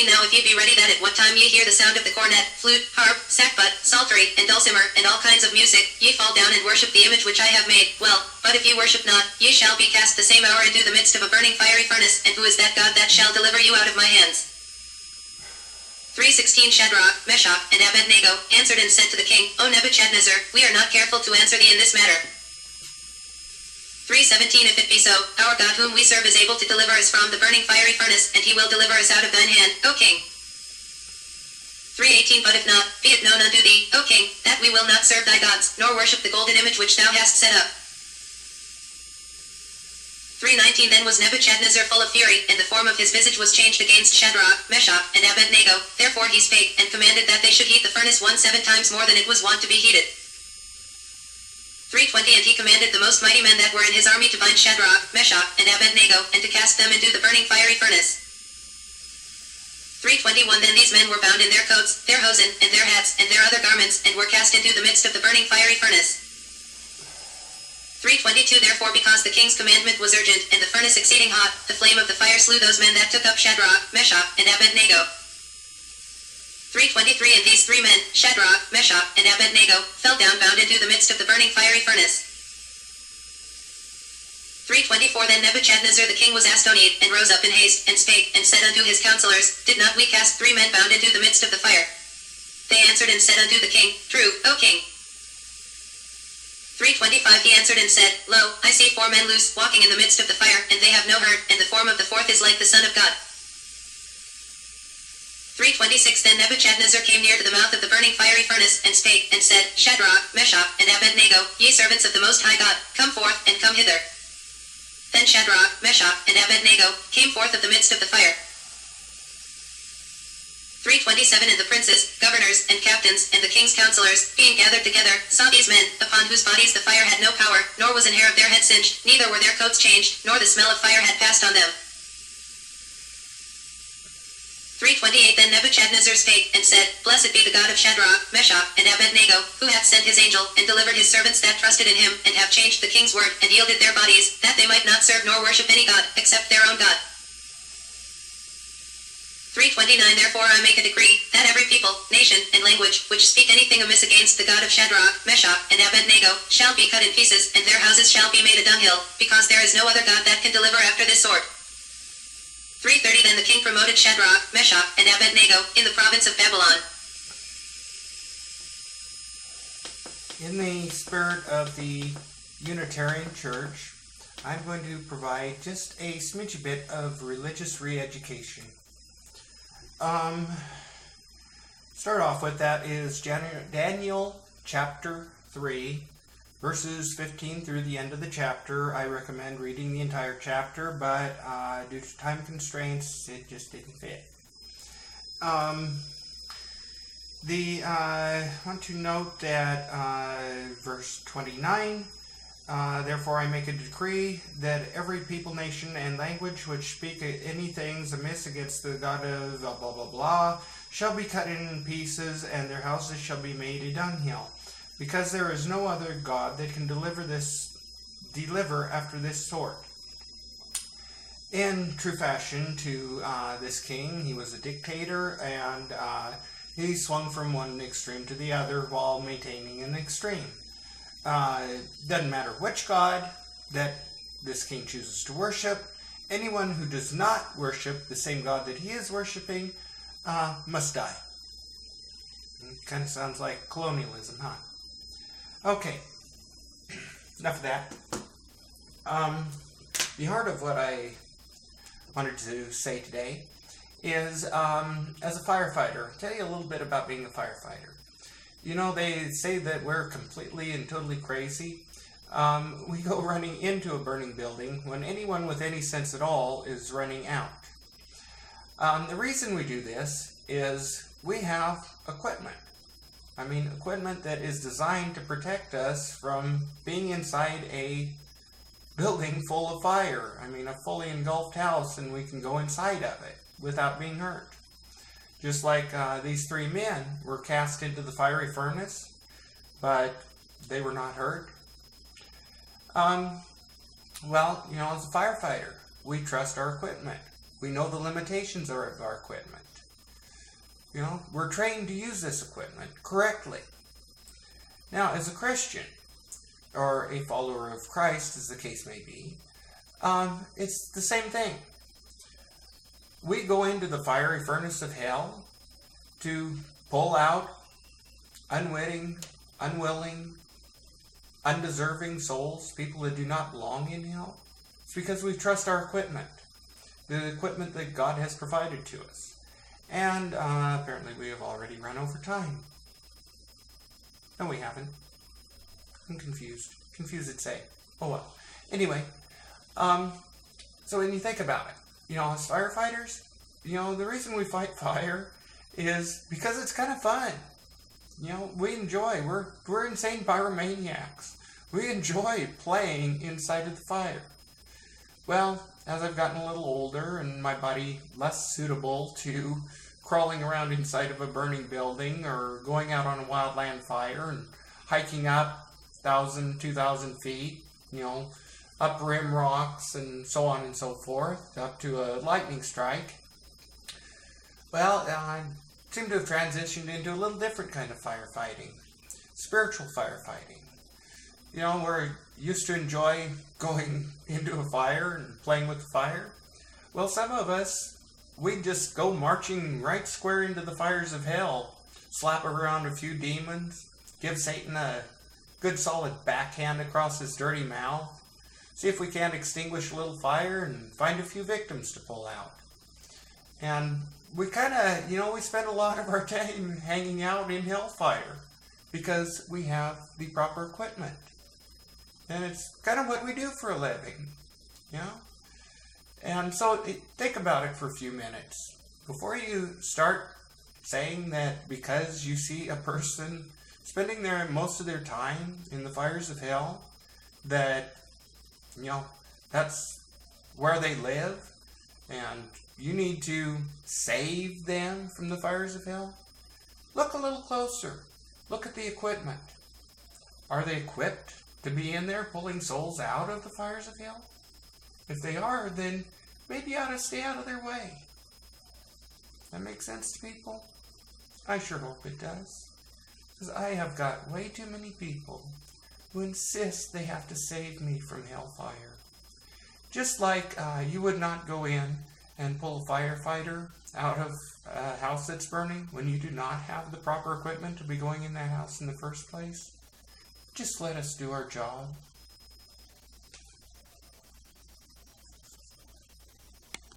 16 Now if ye be ready that at what time ye hear the sound of the cornet, flute, harp, sackbut, psaltery, and dulcimer, and all kinds of music, ye fall down and worship the image which I have made. Well, but if ye worship not, ye shall be cast the same hour into the midst of a burning fiery furnace. And who is that God that shall deliver you out of my hands? 3:16 Shadrach, Meshach, and Abednego answered and said to the king, O Nebuchadnezzar, we are not careful to answer thee in this matter. 3:17 If it be so, our God whom we serve is able to deliver us from the burning fiery furnace, and he will deliver us out of thine hand, O king. 3:18 But if not, be it known unto thee, O king, that we will not serve thy gods, nor worship the golden image which thou hast set up. 3:19 Then was Nebuchadnezzar full of fury, and the form of his visage was changed against Shadrach, Meshach, and Abednego. Therefore he spake, and commanded that they should heat the furnace 7 times more than it was wont to be heated. 3:20 And he commanded the most mighty men that were in his army to bind Shadrach, Meshach, and Abednego, and to cast them into the burning fiery furnace. 3:21 Then these men were bound in their coats, their hosen, and their hats, and their other garments, and were cast into the midst of the burning fiery furnace. 3:22 Therefore because the king's commandment was urgent, and the furnace exceeding hot, the flame of the fire slew those men that took up Shadrach, Meshach, and Abednego. 3:23 And these 3 men, Shadrach, Meshach, and Abednego, fell down bound into the midst of the burning fiery furnace. 3:24 Then Nebuchadnezzar the king was astonied, and rose up in haste, and spake, and said unto his counselors, Did not we cast 3 men bound into the midst of the fire? They answered and said unto the king, True, O king. 3:25 He answered and said, Lo, I see 4 men loose, walking in the midst of the fire, and they have no hurt, and the form of the 4th is like the Son of God. 3:26 Then Nebuchadnezzar came near to the mouth of the burning fiery furnace, and spake, and said, Shadrach, Meshach, and Abednego, ye servants of the Most High God, come forth, and come hither. Then Shadrach, Meshach, and Abednego came forth of the midst of the fire. 3:27 And the princes, governors, and captains, and the king's counselors, being gathered together, saw these men, upon whose bodies the fire had no power, nor was an hair of their head singed, neither were their coats changed, nor the smell of fire had passed on them. 3:28 Then Nebuchadnezzar spake, and said, Blessed be the God of Shadrach, Meshach, and Abednego, who hath sent his angel, and delivered his servants that trusted in him, and have changed the king's word, and yielded their bodies, that they might not serve nor worship any god, except their own God. 3:29 Therefore I make a decree, that every people, nation, and language, which speak anything amiss against the God of Shadrach, Meshach, and Abednego, shall be cut in pieces, and their houses shall be made a dunghill, because there is no other God that can deliver after this sort. 3:30 Then the king promoted Shadrach, Meshach, and Abednego in the province of Babylon. In the spirit of the Unitarian Church, I'm going to provide just a smidgy bit of religious re-education. Start off with that is Daniel chapter 3, verses 15 through the end of the chapter. I recommend reading the entire chapter, but due to time constraints, it just didn't fit. I want to note that verse 29, therefore I make a decree that every people, nation, and language which speak anything amiss against the God of blah blah blah shall be cut in pieces, and their houses shall be made a dunghill, because there is no other God that can deliver after this sort. In true fashion to this king, he was a dictator, and he swung from one extreme to the other while maintaining an extreme. Doesn't matter which God that this king chooses to worship. Anyone who does not worship the same God that he is worshiping must die. Kind of sounds like colonialism, huh? Okay, enough of that. The heart of what I wanted to say today is, as a firefighter, I'll tell you a little bit about being a firefighter. You know, they say that we're completely and totally crazy. We go running into a burning building when anyone with any sense at all is running out. The reason we do this is we have equipment. I mean, equipment that is designed to protect us from being inside a building full of fire. I mean, a fully engulfed house, and we can go inside of it without being hurt. Just like these 3 men were cast into the fiery furnace, but they were not hurt. Well, as a firefighter, we trust our equipment. We know the limitations of our equipment. We're trained to use this equipment correctly. Now, as a Christian, or a follower of Christ, as the case may be, it's the same thing. We go into the fiery furnace of hell to pull out unwitting, unwilling, undeserving souls, people that do not belong in hell. It's because we trust our equipment, the equipment that God has provided to us. And apparently we have already run over time. No, we haven't. I'm confused. Confused at say. Oh well. Anyway, so when you think about it, as firefighters, the reason we fight fire is because it's kind of fun. We enjoy. We're insane pyromaniacs. We enjoy playing inside of the fire. Well, as I've gotten a little older and my body less suitable to crawling around inside of a burning building or going out on a wildland fire and hiking up 1,000, 2,000 feet, up rim rocks and so on and so forth, up to a lightning strike. Well, I seem to have transitioned into a little different kind of firefighting, spiritual firefighting. We're used to enjoy going into a fire and playing with the fire. Well, some of us, we just go marching right square into the fires of hell, slap around a few demons, give Satan a good solid backhand across his dirty mouth, see if we can't extinguish a little fire and find a few victims to pull out. And we kind of, we spend a lot of our time hanging out in hellfire because we have the proper equipment. And it's kind of what we do for a living, And so think about it for a few minutes. Before you start saying that because you see a person spending most of their time in the fires of hell, that, that's where they live, and you need to save them from the fires of hell, look a little closer. Look at the equipment. Are they equipped to be in there pulling souls out of the fires of hell? If they are, then maybe you ought to stay out of their way. That makes sense to people? I sure hope it does. Because I have got way too many people who insist they have to save me from hellfire. Just like you would not go in and pull a firefighter out of a house that's burning when you do not have the proper equipment to be going in that house in the first place. Just let us do our job.